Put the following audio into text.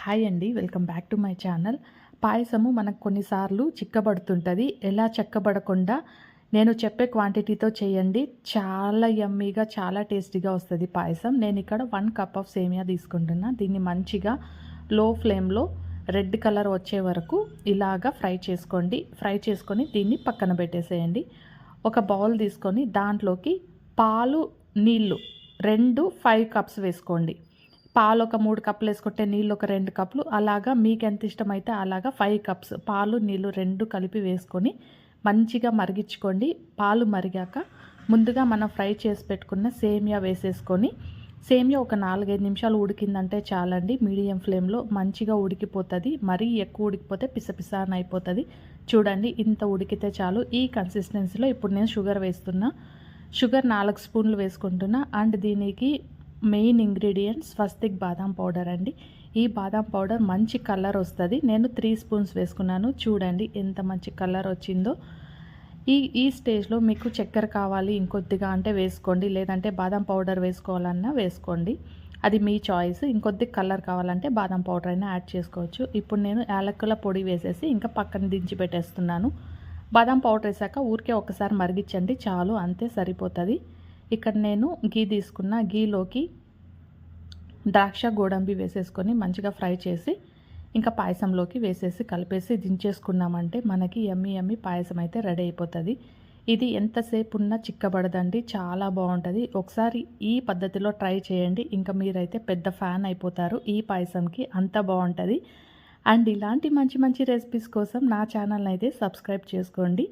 Hi అండి, welcome back to my channel. పాయసము మనకు కొన్నిసార్లు చిక్కబడుతుంటుంది. ఎలా చెక్కబడకుండా నేను చెప్పే క్వాంటిటీతో చేయండి, చాలా యమ్మీగా చాలా టేస్టీగా వస్తుంది పాయసం. నేను ఇక్కడ 1 కప్ ఆఫ్ సేమియా తీసుకుంటున్నా. దీన్ని మంచిగా లో ఫ్లేమ్లో రెడ్ కలర్ వచ్చే వరకు ఇలాగా ఫ్రై చేసుకోండి. ఫ్రై చేసుకొని దీన్ని పక్కన పెట్టేసేయండి. ఒక బౌల్ తీసుకొని దాంట్లోకి పాలు, నీళ్ళు 5 కప్స్ వేసుకోండి. పాలు ఒక 3 కప్పులు వేసుకుంటే నీళ్ళు ఒక 2 కప్పులు, అలాగా మీకు ఎంత ఇష్టమైతే అలాగా 5 కప్స్ పాలు, నీళ్ళు 2 కలిపి వేసుకొని మంచిగా మరిగించుకోండి. పాలు మరిగాక ముందుగా మనం ఫ్రై చేసి పెట్టుకున్న సేమియా వేసేసుకొని, సేమియా ఒక 4-5 నిమిషాలు ఉడికిందంటే చాలండి. మీడియం ఫ్లేమ్లో మంచిగా ఉడికిపోతుంది. మరీ ఎక్కువ ఉడికిపోతే పిసపిస అని అయిపోతుంది. చూడండి, ఇంత ఉడికితే చాలు. ఈ కన్సిస్టెన్సీలో ఇప్పుడు నేను షుగర్ వేస్తున్నా. షుగర్ 4 స్పూన్లు వేసుకుంటున్నా. అండ్ దీనికి మెయిన్ ఇంగ్రీడియంట్స్ స్వస్తిక్ బాదం పౌడర్ అండి. ఈ బాదం పౌడర్ మంచి కలర్ వస్తుంది. నేను 3 స్పూన్స్ వేసుకున్నాను. చూడండి ఎంత మంచి కలర్ వచ్చిందో. ఈ స్టేజ్లో మీకు చక్కెర కావాలి ఇంకొద్దిగా అంటే వేసుకోండి, లేదంటే బాదం పౌడర్ వేసుకోవాలన్నా వేసుకోండి, అది మీ చాయిస్. ఇంకొద్ది కలర్ కావాలంటే బాదం పౌడర్ అయినా యాడ్ చేసుకోవచ్చు. ఇప్పుడు నేను యాలకుల పొడి వేసేసి ఇంకా పక్కన దించి పెట్టేస్తున్నాను. బాదం పౌడర్ వేసాక ఊరికే ఒకసారి మరిగించండి చాలు, అంతే సరిపోతుంది. ఇక్కడ నేను గీ తీసుకున్న, గీలోకి ద్రాక్ష గోడంబి వేసేసుకొని మంచిగా ఫ్రై చేసి ఇంకా పాయసంలోకి వేసేసి కలిపేసి దించేసుకున్నామంటే మనకి యమ్మీ యమ్మీ పాయసం అయితే రెడీ అయిపోతుంది. ఇది ఎంతసేపు ఉన్నా చిక్కబడదండి, చాలా బాగుంటుంది. ఒకసారి ఈ పద్ధతిలో ట్రై చేయండి, ఇంకా మీరైతే పెద్ద ఫ్యాన్ అయిపోతారు ఈ పాయసంకి, అంత బాగుంటుంది. అండ్ ఇలాంటి మంచి మంచి రెసిపీస్ కోసం నా ఛానల్ని అయితే సబ్స్క్రైబ్ చేసుకోండి.